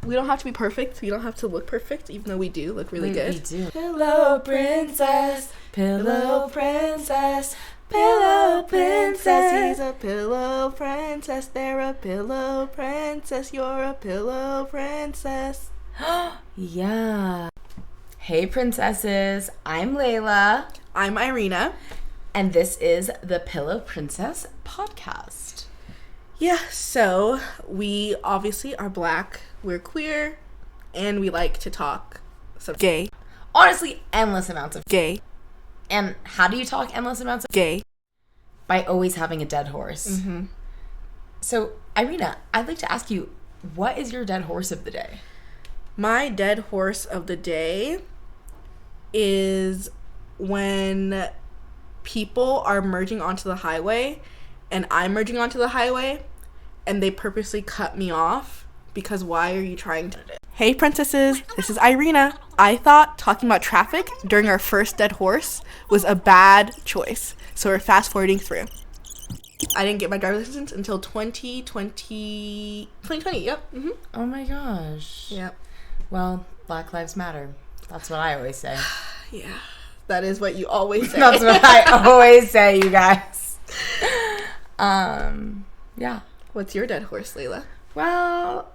We don't have to be perfect. We don't have to look perfect, even though we do look really good. We do. Pillow princess, pillow princess, pillow princess. He's a pillow princess. They're a pillow princess. You're a pillow princess. Yeah. Hey, princesses. I'm Layla. I'm Irina. And this is the Pillow Princess podcast. Yeah, so we obviously are Black, we're queer, and we like to talk some gay. Honestly, endless amounts of Gay. And how do you talk endless amounts of Gay? By always having a dead horse. Mm-hmm. So, Irina, I'd like to ask you, what is your dead horse of the day? My dead horse of the day is when people are merging onto the highway and I'm merging onto the highway and they purposely cut me off because why are you trying to... Hey princesses, this is Irina. I thought talking about traffic during our first dead horse was a bad choice, so we're fast forwarding through. I didn't get my driver's license until 2020, yep. Mm-hmm. Oh my gosh. Yep. Well, Black Lives Matter. That's what I always say. Yeah, that is what you always say. That's what I always say, you guys. Yeah. What's your dead horse, Layla? Well,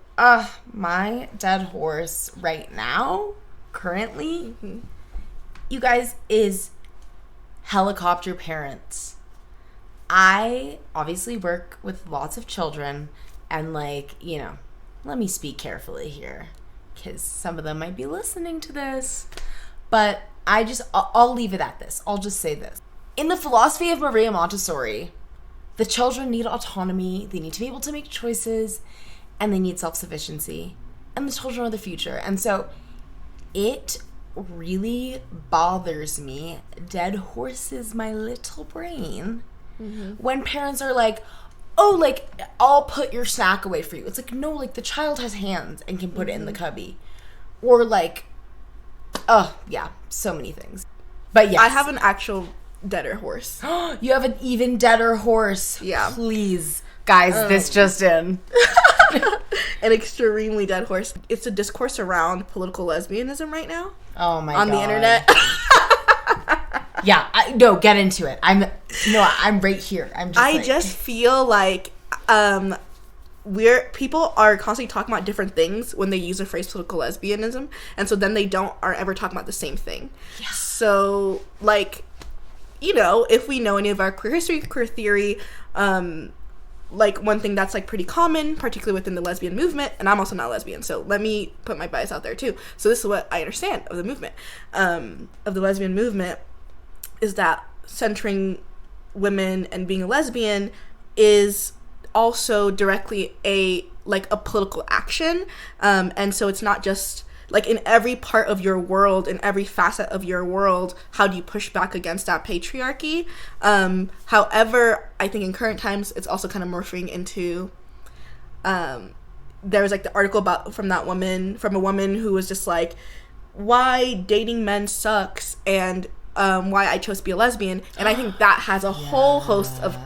my dead horse right now, currently, you guys, is helicopter parents. I obviously work with lots of children and, like, you know, let me speak carefully here because some of them might be listening to this. But I'll leave it at this. I'll just say this. In the philosophy of Maria Montessori, the children need autonomy, they need to be able to make choices, and they need self-sufficiency. And the children are the future. And so it really bothers me, dead horses my little brain, when parents are like, oh, like, I'll put your snack away for you. It's like, no, like, the child has hands and can put it in the cubby. Or, like, oh, yeah, so many things. But yes. I have an actual deader horse. You have an even deader horse. Yeah. Please, guys, this just in. An extremely dead horse. It's a discourse around political lesbianism right now. Oh my god. On the internet. Yeah, no, get into it. I'm right here. I just feel like people are constantly talking about different things when they use the phrase political lesbianism, and so then they aren't ever talking about the same thing. Yeah. So, like, you know, if we know any of our queer history, queer theory, like, one thing that's, like, pretty common, particularly within the lesbian movement, and I'm also not lesbian, so let me put my bias out there, too. So this is what I understand of the movement, of the lesbian movement, is that centering women and being a lesbian is also directly a political action, and so it's not just like in every part of your world, in every facet of your world, how do you push back against that patriarchy? However, I think in current times it's also kind of morphing into there was like the article from a woman who was just like, why dating men sucks, and why I chose to be a lesbian. And I think that has a whole host of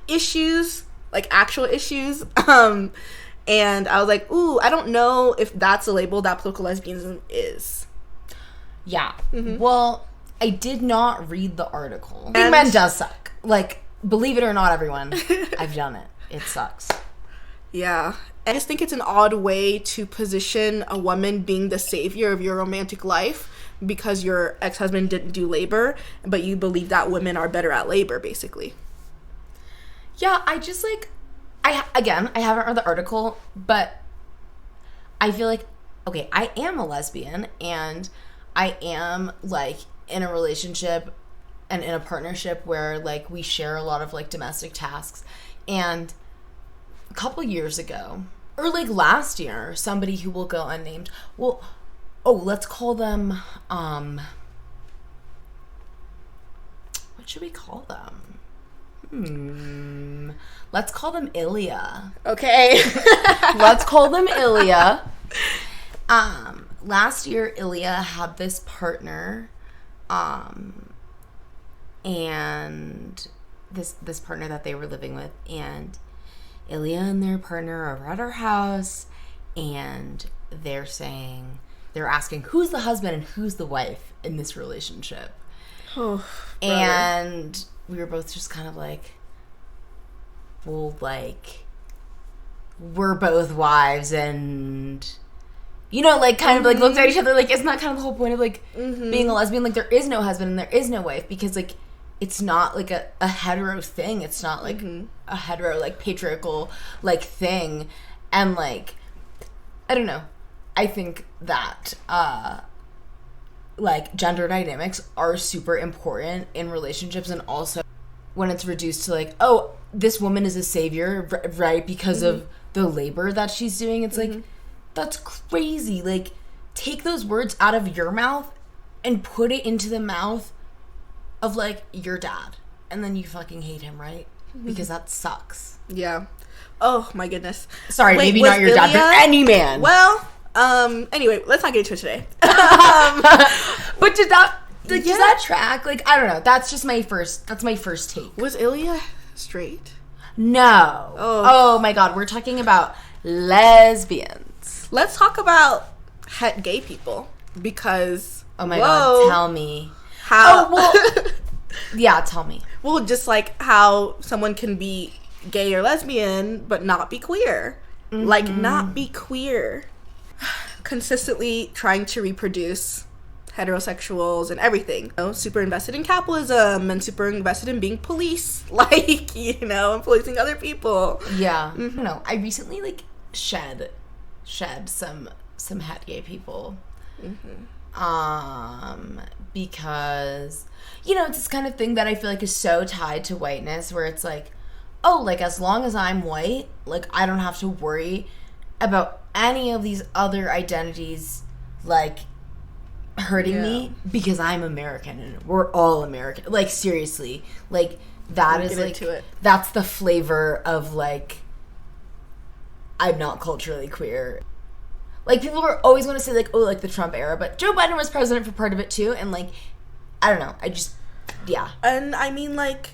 issues, like actual issues. And I was like, ooh, I don't know if that's a label that political lesbianism is. Yeah. Mm-hmm. Well, I did not read the article. Dating men does suck. Like, believe it or not, everyone, I've done it. It sucks. Yeah. I just think it's an odd way to position a woman being the savior of your romantic life because your ex-husband didn't do labor, but you believe that women are better at labor, basically. Yeah, I just, like, I haven't read the article, but I feel like, okay, I am a lesbian, and I am, like, in a relationship and in a partnership where, like, we share a lot of, like, domestic tasks, and a couple years ago, or, like, last year, somebody who will go unnamed, let's call them, what should we call them? Let's call them Ilya. Okay. Let's call them Ilya. Last year, Ilya had this partner, and this partner that they were living with, and Ilya and their partner are at our house, and they're asking who's the husband and who's the wife in this relationship. Oh, and we were both just kind of like, well, like, we're both wives, and, you know, like, kind of, like, looked at each other, like, isn't that kind of the whole point of, like, being a lesbian? Like, there is no husband and there is no wife, because, like, it's not, like, a hetero thing. It's not, like, a hetero, like, patriarchal, like, thing. And, like, I don't know. I think that, like, gender dynamics are super important in relationships, and also when it's reduced to, like, oh, this woman is a savior, right, because of the labor that she's doing. It's like, that's crazy. Like, take those words out of your mouth and put it into the mouth of, like, your dad, and then you fucking hate him, right? Because that sucks. Yeah. Oh my goodness. Sorry, maybe not your dad, but any man. Well, anyway, let's not get into it today. But does that track? Like, I don't know. That's my first take. Was Ilya straight? No. Oh my god, we're talking about lesbians. Let's talk about het gay people, because oh my god, tell me how. Oh, well, yeah, tell me. Well, just like how someone can be gay or lesbian but not be queer. Like, not be queer. Consistently trying to reproduce heterosexuals and everything. You know, super invested in capitalism and super invested in being police. Like, you know, and policing other people. Yeah. I don't know. I recently, like, shed some het gay people. Because, you know, it's this kind of thing that I feel like is so tied to whiteness, where it's like, oh, like, as long as I'm white, like, I don't have to worry about any of these other identities, like, hurting me, because I'm American and we're all American. Like, seriously. Like, that is, like, that's the flavor of, like, I'm not culturally queer. Like, people are always going to say, like, oh, like, the Trump era, but Joe Biden was president for part of it, too, and, like, I don't know. I just, yeah. And, I mean, like,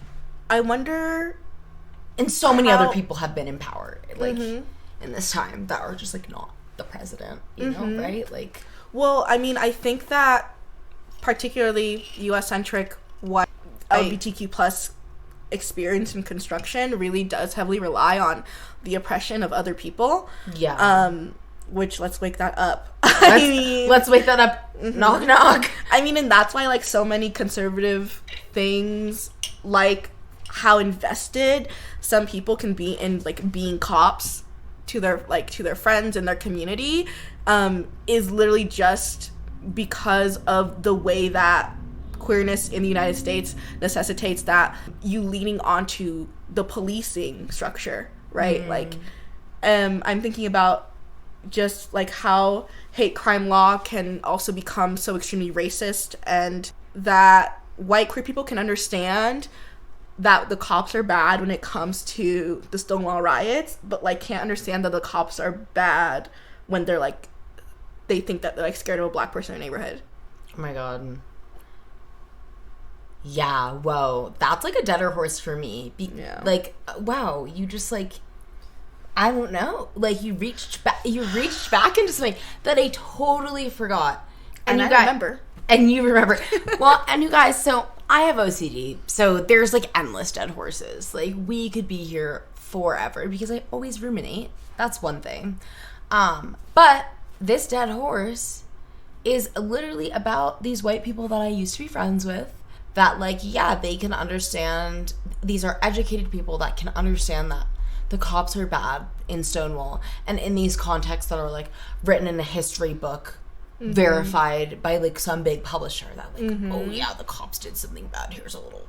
I wonder... And so many other people have been in power, like, in this time, that are just, like, not the president, you know, right? Like... Well, I mean, I think that particularly U.S.-centric white LGBTQ plus experience in construction really does heavily rely on the oppression of other people. Yeah. Which, let's wake that up. Let's wake that up. Knock, knock. I mean, and that's why, like, so many conservative things, like how invested some people can be in, like, being cops to their friends and their community, is literally just because of the way that queerness in the United States necessitates that you leaning onto the policing structure, right? Like, I'm thinking about just, like, how hate crime law can also become so extremely racist, and that white queer people can understand that the cops are bad when it comes to the Stonewall riots, but, like, can't understand that the cops are bad when they're, like, they think that they're, like, scared of a black person in their neighborhood. Oh my god. Yeah, whoa. That's, like, a deader horse for me. Like, wow, you just, like, I don't know. Like, you reached back into something that I totally forgot. And I remember. And you remember. Well, and you guys, so I have OCD, so there's, like, endless dead horses. Like, we could be here forever because I always ruminate. That's one thing. But this dead horse is literally about these white people that I used to be friends with that, like, yeah, they can understand. These are educated people that can understand that the cops are bad in Stonewall, and in these contexts that are, like, written in a history book, verified by, like, some big publisher that, like, oh yeah, the cops did something bad, here's a little,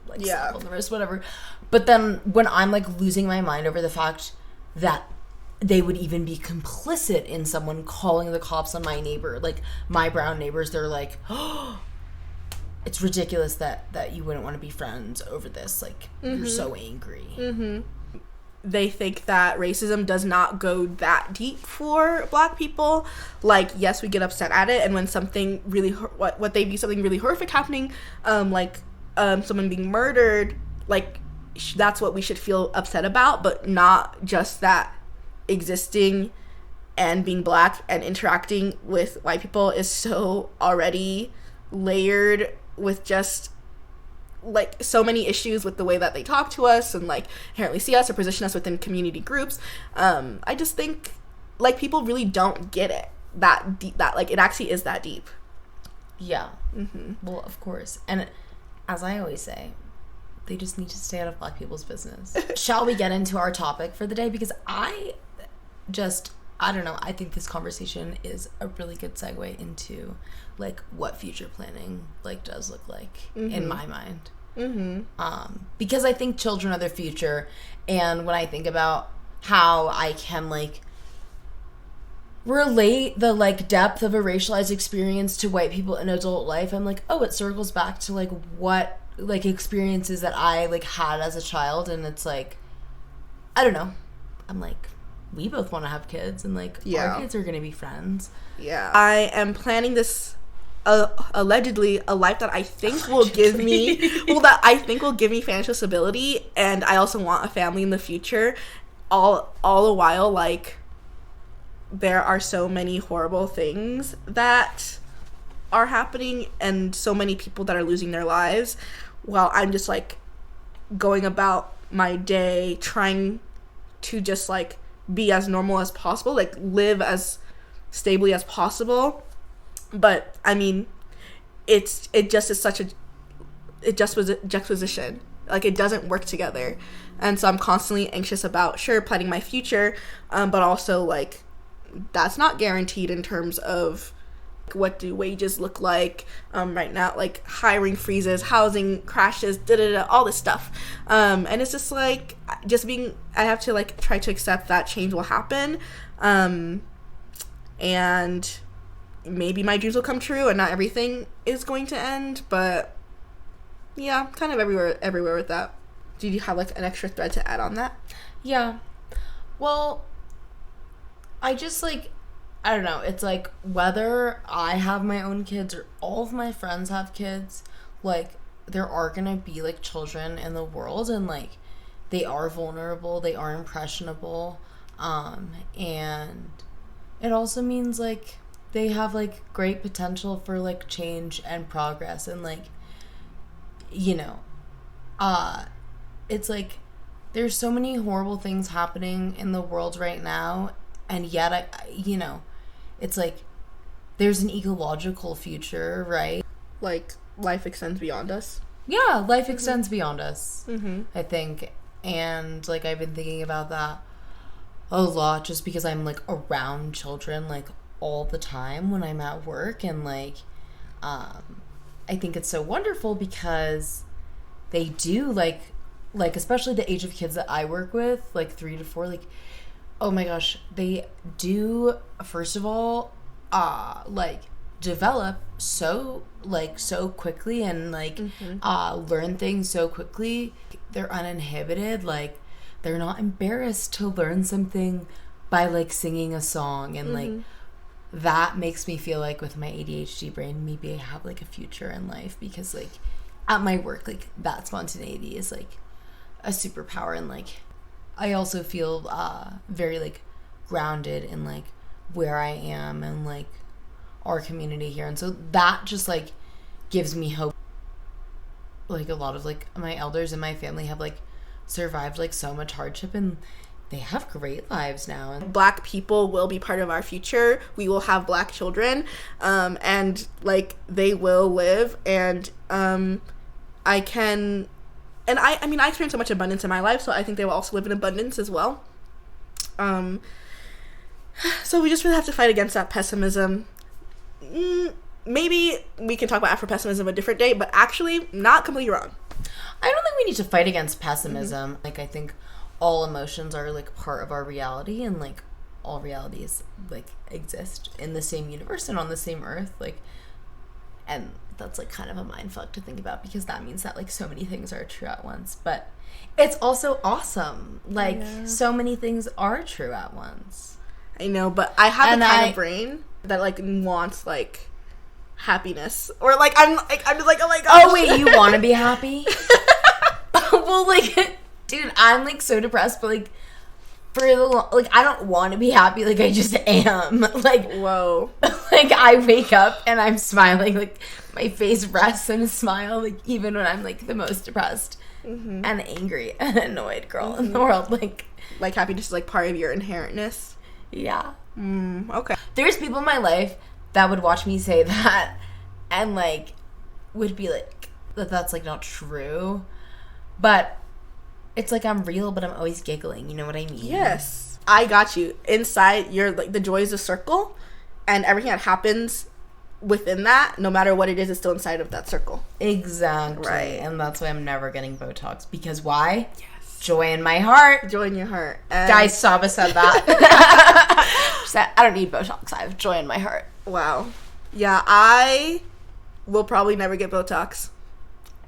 like, slap on the wrist, whatever. But then when I'm, like, losing my mind over the fact that they would even be complicit in someone calling the cops on my neighbor, like, my brown neighbors, they're like, oh, it's ridiculous that you wouldn't want to be friends over this, like, you're so angry. They think that racism does not go that deep for black people. Like, yes, we get upset at it, and when something really what they view something really horrific happening, like someone being murdered, like, that's what we should feel upset about, but not just that existing and being black and interacting with white people is so already layered with just like so many issues with the way that they talk to us and like inherently see us or position us within community groups. I just think like people really don't get it that deep, that like it actually is that deep. Yeah. Well, of course. And as I always say, they just need to stay out of black people's business. Shall we get into our topic for the day? Because I don't know, I think this conversation is a really good segue into like what future planning like does look like in my mind. Because I think children are their future, and when I think about how I can like relate the like depth of a racialized experience to white people in adult life, I'm like, oh, it circles back to like what like experiences that I like had as a child, and it's like, I don't know, I'm like, we both want to have kids, and like our kids are gonna be friends. I am planning this allegedly a life that I think will give me financial stability, and I also want a family in the future, all the while like there are so many horrible things that are happening and so many people that are losing their lives while I'm just like going about my day trying to just like be as normal as possible, like live as stably as possible. But I mean, it just was a juxtaposition. Like it doesn't work together, and so I'm constantly anxious about planning my future, but also like that's not guaranteed in terms of what do wages look like right now, like hiring freezes, housing crashes, all this stuff, and it's just like I have to like try to accept that change will happen, and maybe my dreams will come true and not everything is going to end, but yeah, kind of everywhere with that. Did you have like an extra thread to add on that? Yeah, well, I just like, I don't know, it's like whether I have my own kids or all of my friends have kids, like there are gonna be like children in the world, and like they are vulnerable, they are impressionable, and it also means like they have like great potential for like change and progress, and like, you know, it's like there's so many horrible things happening in the world right now, and yet it's like there's an ecological future, right? Like life extends beyond us. Yeah, life extends beyond us, I think. And like I've been thinking about that a lot just because I'm like around children like all the time when I'm at work, and like I think it's so wonderful because they do like especially the age of kids that I work with, like 3 to 4, like oh my gosh, they do first of all like develop so quickly, and like learn things so quickly. They're uninhibited, like they're not embarrassed to learn something by like singing a song, and like that makes me feel like with my ADHD brain maybe I have like a future in life, because like at my work like that spontaneity is like a superpower, and like I also feel very like grounded in like where I am and like our community here, and so that just like gives me hope. Like a lot of like my elders in my family have like survived like so much hardship, and they have great lives now. And Black people will be part of our future. We will have Black children, and like they will live, and I experience so much abundance in my life, so I think they will also live in abundance as well. So we just really have to fight against that pessimism. Maybe we can talk about Afro-pessimism a different day, but actually not completely wrong. I don't think we need to fight against pessimism. Like I think all emotions are like part of our reality, and like all realities like exist in the same universe and on the same earth, like, and that's like kind of a mind fuck to think about, because that means that like so many things are true at once, but it's also awesome, like so many things are true at once. I know, but I have the kind of brain that like wants like happiness, or like I'm just like, oh my gosh. Oh wait, you want to be happy? Well, like dude, I'm like so depressed, but like for like, I don't want to be happy, like, I just am. Like, whoa. Like, I wake up and I'm smiling, like, my face rests in a smile, like, even when I'm, like, the most depressed and angry and annoyed girl in the world. Like, happiness is, like, part of your inherentness. Yeah. Okay. There's people in my life that would watch me say that and, like, would be like, that's, like, not true. But it's like I'm real, but I'm always giggling. You know what I mean? Yes. I got you. Inside, you're, like, the joy is a circle, and everything that happens within that, no matter what it is still inside of that circle. Exactly. Right. And that's why I'm never getting Botox. Because why? Yes. Joy in my heart. Joy in your heart. Guys, Saba said that. She said, I don't need Botox. I have joy in my heart. Wow. Yeah, I will probably never get Botox.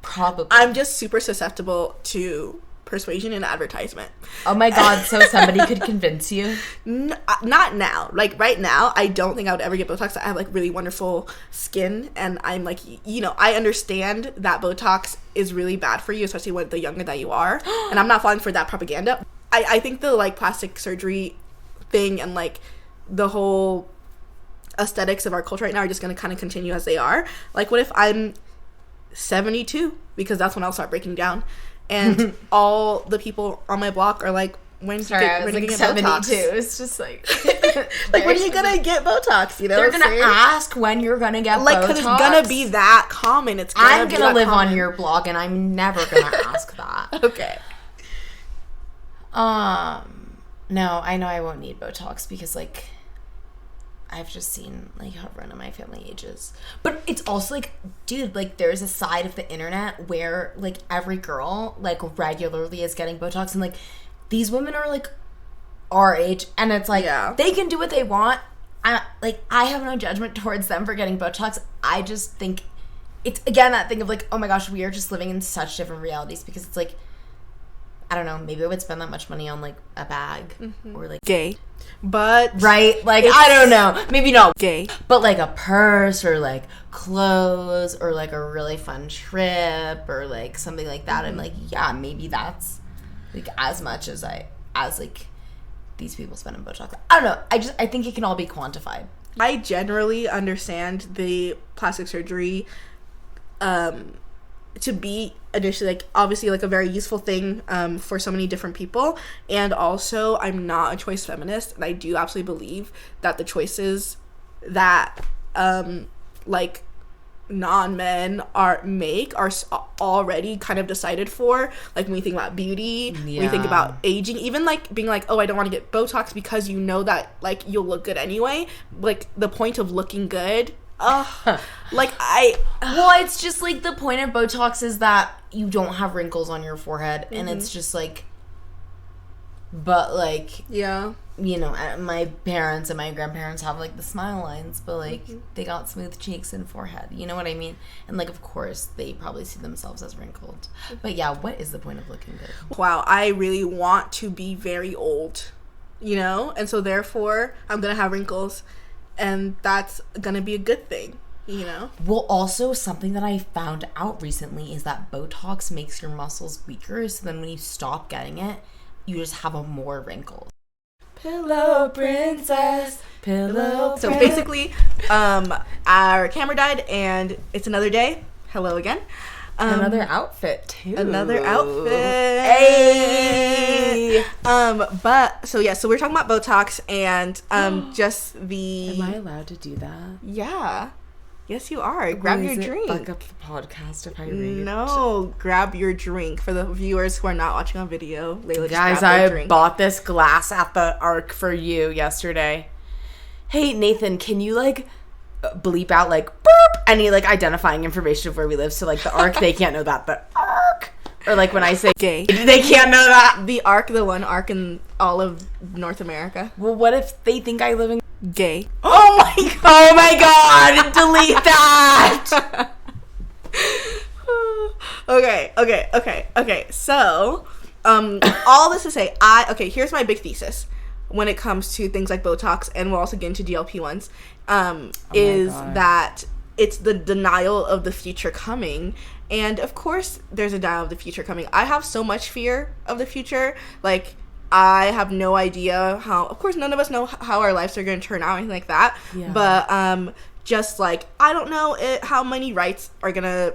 Probably. I'm just super susceptible to persuasion and advertisement. Oh my god, so somebody could convince you? Not now. Like, right now, I don't think I would ever get Botox. I have, like, really wonderful skin, and I'm, like, you know, I understand that Botox is really bad for you, especially when the younger that you are, and I'm not falling for that propaganda. I think the, like, plastic surgery thing and, like, the whole aesthetics of our culture right now are just going to kind of continue as they are. Like, what if I'm 72? Because that's when I'll start breaking down. And all the people on my block are like, when Sorry, I was like 72. Botox? It's just like... like, when are you going to get Botox? You know, they're going to ask when you're going to get like, Botox. Because it's going to be that common. I'm going to live on your blog, and I'm never going to ask that. Okay. No, I know I won't need Botox because, like, I've just seen, like, how everyone in my family ages. But it's also, like, dude, like, there's a side of the internet where, like, every girl, like, regularly is getting Botox. And, like, these women are, like, our age. And it's, like, they can do what they want. I have no judgment towards them for getting Botox. I just think it's, again, that thing of, like, oh, my gosh, we are just living in such different realities. Because it's, like, I don't know, maybe I would spend that much money on, like, a bag or, like... Gay. But... Right? Like, I don't know. Maybe not gay. But, like, a purse or, like, clothes or, like, a really fun trip or, like, something like that. I'm like, yeah, maybe that's, like, as much as like, these people spend on Botox. I don't know. I think it can all be quantified. I generally understand the plastic surgery to be initially, like, obviously, like, a very useful thing for so many different people. And also, I'm not a choice feminist, and I do absolutely believe that the choices that like, non-men make are already kind of decided for. Like, when we think about beauty, when we think about aging, even, like, being like, oh, I don't want to get Botox because you know that, like, you'll look good anyway. Like, the point of looking good, like, well, it's just, like, the point of Botox is that you don't have wrinkles on your forehead, and it's just, like, but, like, yeah, you know, my parents and my grandparents have, like, the smile lines, but, like, they got smooth cheeks and forehead, you know what I mean? And, like, of course, they probably see themselves as wrinkled. But, yeah, what is the point of looking good? Wow, I really want to be very old, you know? And so, therefore, I'm gonna have wrinkles. And that's gonna be a good thing, you know? Well, also, something that I found out recently is that Botox makes your muscles weaker, so then when you stop getting it, you just have more wrinkles. Pillow princess, pillow So basically, our camera died, and it's another day. Hello again. Another outfit, too. Another outfit. Hey! But, so yeah, so we're talking about Botox and just the... Am I allowed to do that? Yeah. Yes, you are. Grab your drink. Fuck up the podcast if I read No, grab your drink. For the viewers who are not watching on video, Layla, guys, I bought this glass at the Arc for you yesterday. Hey, Nathan, can you, like, bleep out, like, burp, any, like, identifying information of where we live, so, like, the Arc, they can't know that, the Arc, or, like, when I say gay, they can't know that. The Arc, the one Arc in all of North America. Well, what if they think I live in gay? Oh my god, delete that. Okay, so, all this to say, here's my big thesis when it comes to things like Botox, and we'll also get into GLP-1s, is that it's the denial of the future coming. And of course there's a denial of the future coming. I have so much fear of the future. Like, I have no idea how, of course, none of us know how our lives are going to turn out or anything like that. Yeah. But just like, I don't know how many rights are going to,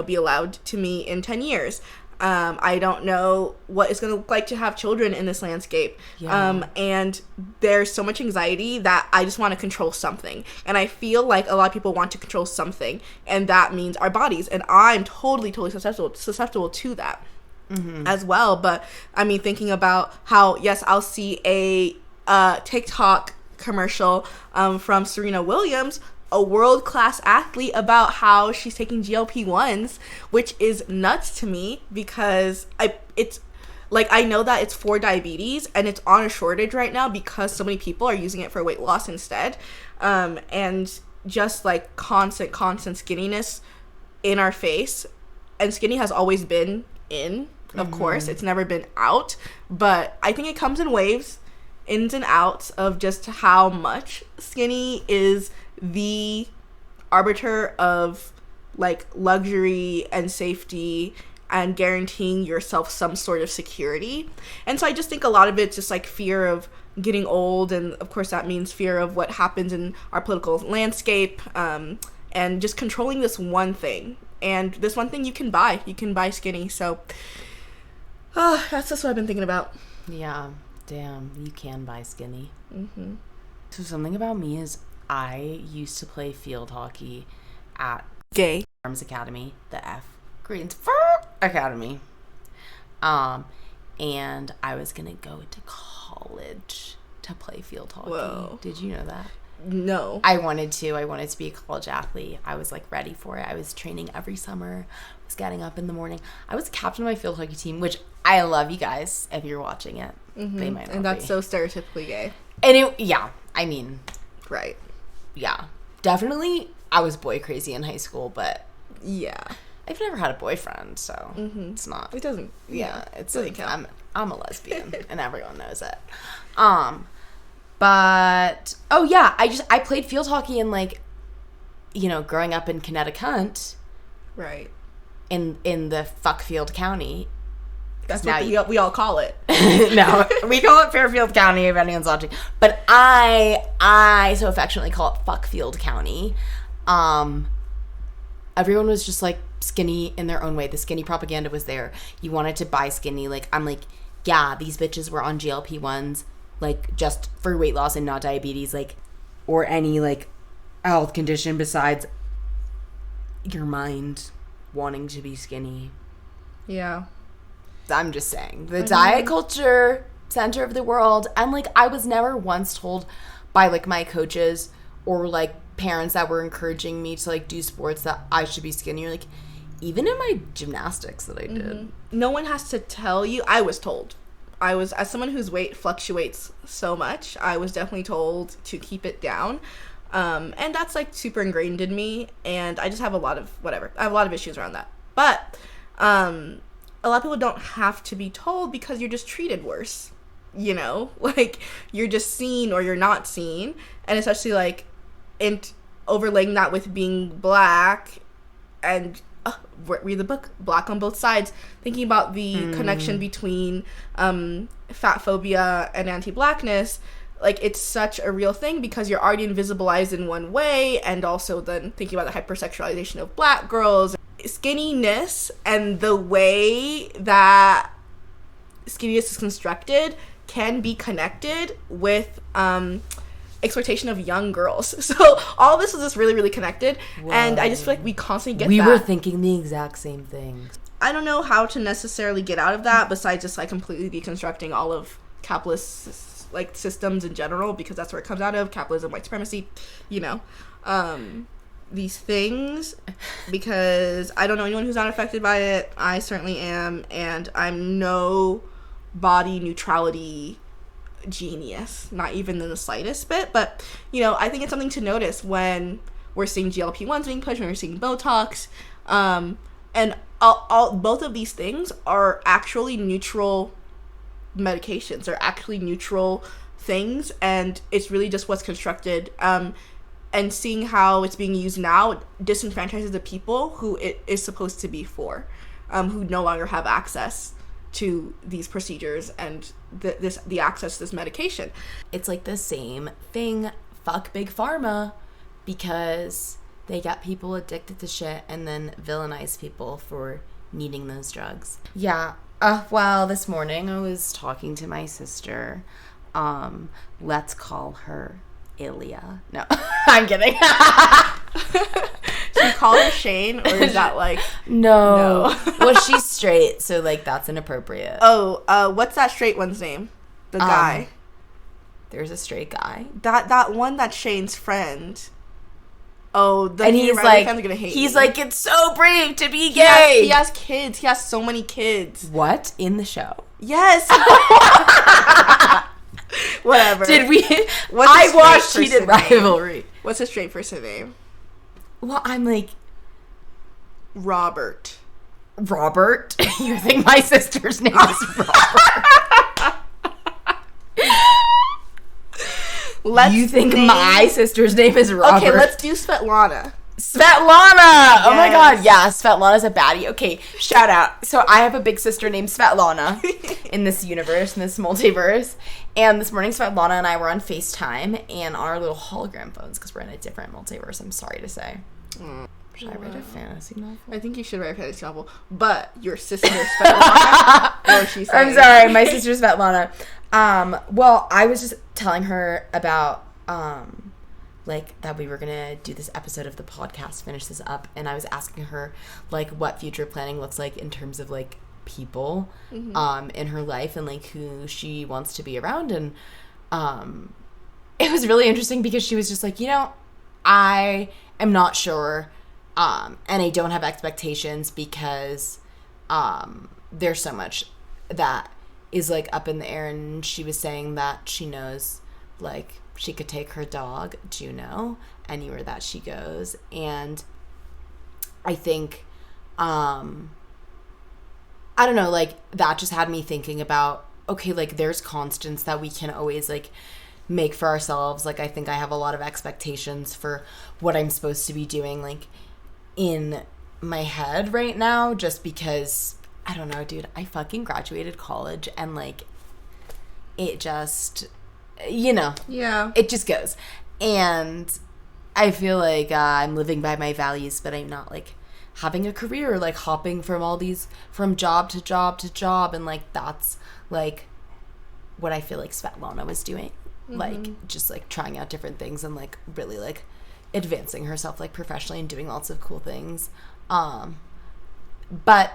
be allowed to me in 10 years. I don't know what it's going to look like to have children in this landscape. Yeah. And there's so much anxiety that I just want to control something. And I feel like a lot of people want to control something. And that means our bodies. And I'm totally susceptible to that. As well. But I mean, thinking about how, yes, I'll see a TikTok commercial from Serena Williams, a world-class athlete, about how she's taking GLP-1s, which is nuts to me, because it's like, I know that it's for diabetes and it's on a shortage right now because so many people are using it for weight loss instead. And just like constant skinniness in our face. And skinny has always been in. Of course, it's never been out, but I think it comes in waves, ins and outs of just how much skinny is the arbiter of like luxury and safety and guaranteeing yourself some sort of security. And so I just think a lot of it's just like fear of getting old, and of course that means fear of what happens in our political landscape, and just controlling this one thing. And this one thing you can buy skinny. So that's just what I've been thinking about. Yeah, damn, you can buy skinny. So something about me is I used to play field hockey at Gay Arms Academy, the F Greens Academy. And I was gonna go to college to play field hockey. Whoa. Did you know that? No. I wanted to be a college athlete. I was like ready for it. I was training every summer. I was getting up in the morning. I was captain of my field hockey team, which I love you guys if you're watching it. They might not and that's be. so stereotypically gay. And I mean, Right. yeah, definitely. I was boy crazy in high school, but Yeah. I've never had a boyfriend, so it's not. It doesn't. Yeah, it's doesn't like count. I'm a lesbian, and everyone knows it. But I played field hockey in like, growing up in Connecticut, Right. in the Fuckfield County. That's what we all call it. No, we call it Fairfield County if anyone's watching. But I so affectionately call it Fuckfield County. Everyone was just like skinny in their own way. The skinny propaganda was there. You wanted to buy skinny. Like, I'm like, yeah, these bitches were on GLP-1s, like, just for weight loss and not diabetes, like, or any, like, health condition besides your mind wanting to be skinny. Yeah. I'm just saying. The diet culture center of the world. And, like, I was never once told by, like, my coaches or, like, parents that were encouraging me to, like, do sports that I should be skinnier. Like, even in my gymnastics that I did. No one has to tell you. I was told. As someone whose weight fluctuates so much, I was definitely told to keep it down. And that's, like, super ingrained in me. And I just have I have a lot of issues around that. But, a lot of people don't have to be told because you're just treated worse, like you're just seen or you're not seen. And especially like overlaying that with being black and read the book Black on Both Sides, thinking about the connection between fat phobia and anti-blackness. Like, it's such a real thing because you're already invisibilized in one way, and also then thinking about the hypersexualization of black girls. Skinniness and the way that skinniness is constructed can be connected with exploitation of young girls. So all this is just really, really connected. Whoa. And I just feel like we constantly get that. We were thinking the exact same thing. I don't know how to necessarily get out of that besides just like completely deconstructing all of capitalist like systems in general, because that's where it comes out of: capitalism, white supremacy, these things, because I don't know anyone who's not affected by it. I certainly am, and I'm no body neutrality genius, not even in the slightest bit. But I think it's something to notice when we're seeing GLP-1s being pushed, when we're seeing Botox, and all both of these things are actually neutral medications. They're actually neutral things, and it's really just what's constructed. And seeing how it's being used now disenfranchises the people who it is supposed to be for, who no longer have access to these procedures and the access to this medication. It's like the same thing. Fuck Big Pharma, because they get people addicted to shit and then villainize people for needing those drugs. Yeah. Well, this morning I was talking to my sister. Let's call her Ilya. No, I'm kidding. Do you call her Shane, or is that like... No. Well, she's straight, so like that's inappropriate. Oh, what's that straight one's name? The guy. There's a straight guy. That one that's Shane's friend. Oh, and he's like, gonna hate he's me. like, it's so brave to be gay. He has kids. He has so many kids. What? In the show? Yes. Whatever. Did we? I watched Heated Rivalry. What's his straight person name? Well, I'm like, Robert. Robert? You think my sister's name is Robert? You think my sister's name is Robert? Okay, let's do Svetlana. Svetlana! Oh my god, yeah, Svetlana's a baddie. Okay, shout out. So I have a big sister named Svetlana in this universe, in this multiverse. And this morning, Svetlana and I were on FaceTime and on our little hologram phones, because we're in a different multiverse, I'm sorry to say. Should I write a fantasy novel? I think you should write a fantasy novel. But your sister Svetlana, or she's I'm sorry, my sister Svetlana. Well, I was just telling her about, like, that we were gonna do this episode of the podcast, finish this up, and I was asking her, like, what future planning looks like in terms of, like, people, in her life, and, like, who she wants to be around, and, it was really interesting because she was just like, I am not sure, and I don't have expectations because, there's so much that is, like, up in the air, and she was saying that she knows, like, she could take her dog, Juno, anywhere that she goes. And I think, I don't know, like, that just had me thinking about, okay, like, there's constants that we can always, like, make for ourselves. Like, I think I have a lot of expectations for what I'm supposed to be doing, like, in my head right now, just because, I don't know, dude, I fucking graduated college, and, like, it just... Yeah. It just goes. And I feel like I'm living by my values, but I'm not, like, having a career, like, hopping from job to job to job. And, like, that's, like, what I feel like Svetlana was doing. Like, just, like, trying out different things and, like, really, like, advancing herself, like, professionally and doing lots of cool things. But...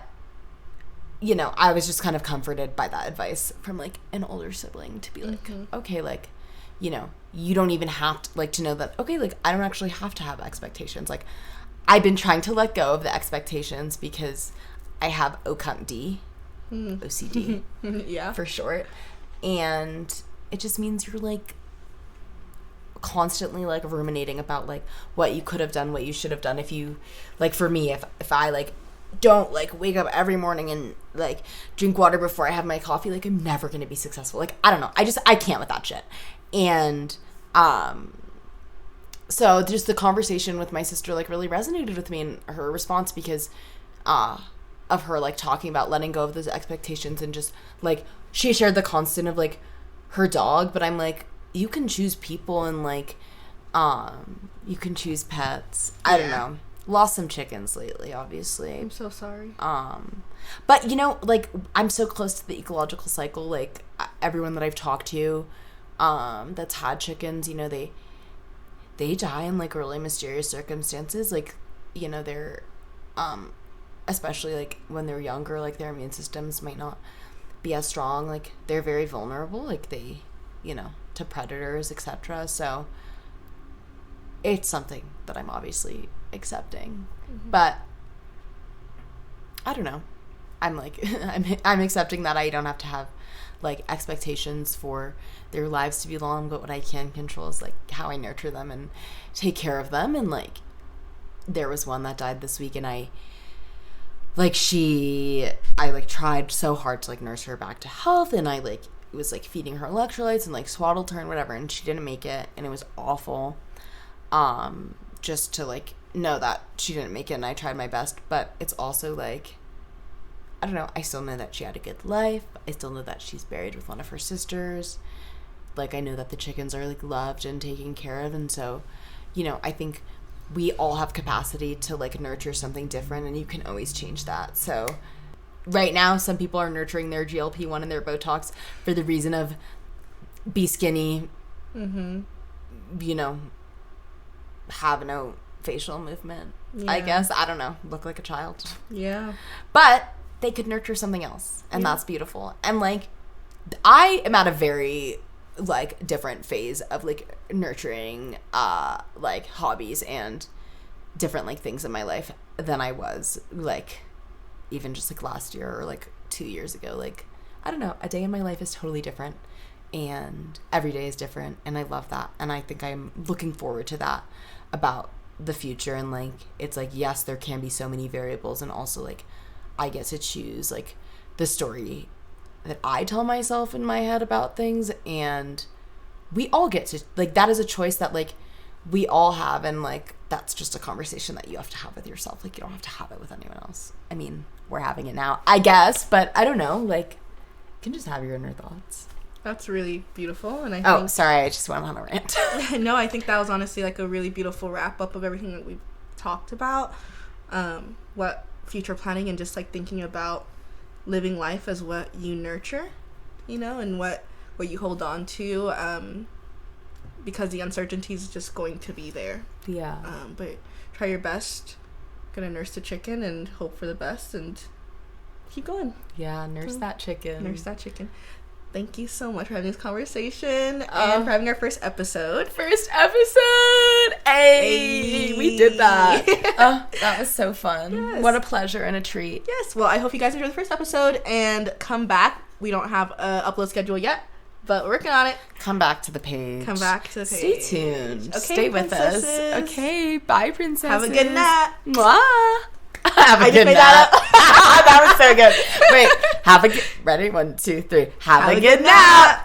I was just kind of comforted by that advice from, like, an older sibling to be like, okay, like, you don't even have to, like, to know that, okay, like, I don't actually have to have expectations. Like, I've been trying to let go of the expectations because I have OCD, yeah, for short. And it just means you're, like, constantly, like, ruminating about, like, what you could have done, what you should have done. If you, like, for me, if I, like, don't, like, wake up every morning and, like, drink water before I have my coffee, like, I'm never gonna be successful. Like, I don't know, I can't with that shit. And so just the conversation with my sister, like, really resonated with me, and her response, because of her, like, talking about letting go of those expectations, and just, like, she shared the constant of, like, her dog, but I'm like, you can choose people, and, like, you can choose pets. I don't know. Lost some chickens lately, obviously. I'm so sorry. But, like, I'm so close to the ecological cycle. Like, everyone that I've talked to that's had chickens, they die in, like, really mysterious circumstances. Like, they're, especially, like, when they're younger, like, their immune systems might not be as strong. Like, they're very vulnerable. Like, they, to predators, etc. So, it's something that I'm obviously accepting, but I don't know, I'm like I'm accepting that I don't have to have, like, expectations for their lives to be long, but what I can control is, like, how I nurture them and take care of them. And, like, there was one that died this week, and I tried so hard to, like, nurse her back to health, and I, like, was, like, feeding her electrolytes and, like, swaddled her and whatever, and she didn't make it, and it was awful. Just to, like, know that she didn't make it, and I tried my best. But it's also, like, I don't know, I still know that she had a good life. I still know that she's buried with one of her sisters. Like, I know that the chickens are, like, loved and taken care of. And so, you know, I think we all have capacity to, like, nurture something different, and you can always change that. So right now, some people are nurturing their GLP-1 and their Botox for the reason of be skinny, you know, have no facial movement, I guess. I don't know. Look like a child. Yeah. But they could nurture something else, and that's beautiful. And, like, I am at a very, like, different phase of, like, nurturing, like, hobbies and different, like, things in my life than I was, like, even just, like, last year or, like, 2 years ago. Like, I don't know. A day in my life is totally different, and every day is different, and I love that. And I think I'm looking forward to that about the future. And, like, it's like, yes, there can be so many variables, and also, like, I get to choose, like, the story that I tell myself in my head about things, and we all get to, like, that is a choice that, like, we all have, and, like, that's just a conversation that you have to have with yourself. Like, you don't have to have it with anyone else. I mean, we're having it now, I guess, but I don't know, like, you can just have your inner thoughts. That's really beautiful, and I think... Oh, sorry, I just went on a rant. No, I think that was honestly, like, a really beautiful wrap-up of everything that we've talked about, what future planning and just, like, thinking about living life as what you nurture, you know, and what you hold on to, because the uncertainty is just going to be there. Yeah. But try your best. Gonna nurse the chicken and hope for the best and keep going. Yeah, nurse that chicken. Nurse that chicken. Thank you so much for having this conversation and for having our first episode. Hey, we did that. That was so fun. Yes. What a pleasure and a treat. Yes, well, I hope you guys enjoyed the first episode and come back. We don't have an upload schedule yet, but we're working on it. Come back to the page. Stay tuned. Okay, stay with princesses. us. Okay, bye, princesses. Have a good night. Mwah. Have a good made night. That was so good. Wait, ready? 1, 2, 3. Have a good night.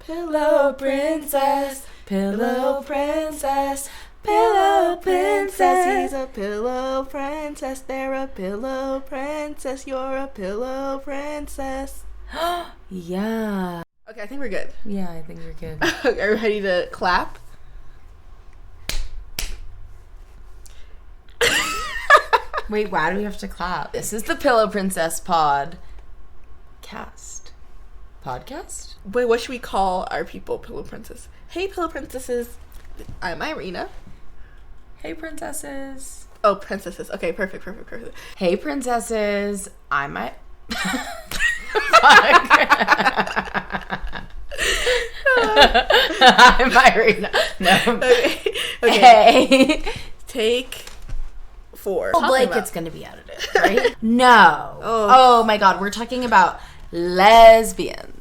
Pillow princess, pillow princess, pillow princess. He's a pillow princess. They're a pillow princess. You're a pillow princess. Yeah. Okay, I think we're good. Yeah, I think we're good. Are you ready to clap? Wait, why do we have to clap? This is the Pillow Princess Podcast? Wait, what should we call our people, Pillow Princess? Hey, Pillow Princesses. I'm Irina. Hey, princesses. Oh, princesses. Okay, perfect. Hey, princesses. I'm Irina. No. Okay. Hey. Take 4. Oh, Blake, it's going to be edited, right? No. Oh my God. We're talking about lesbians.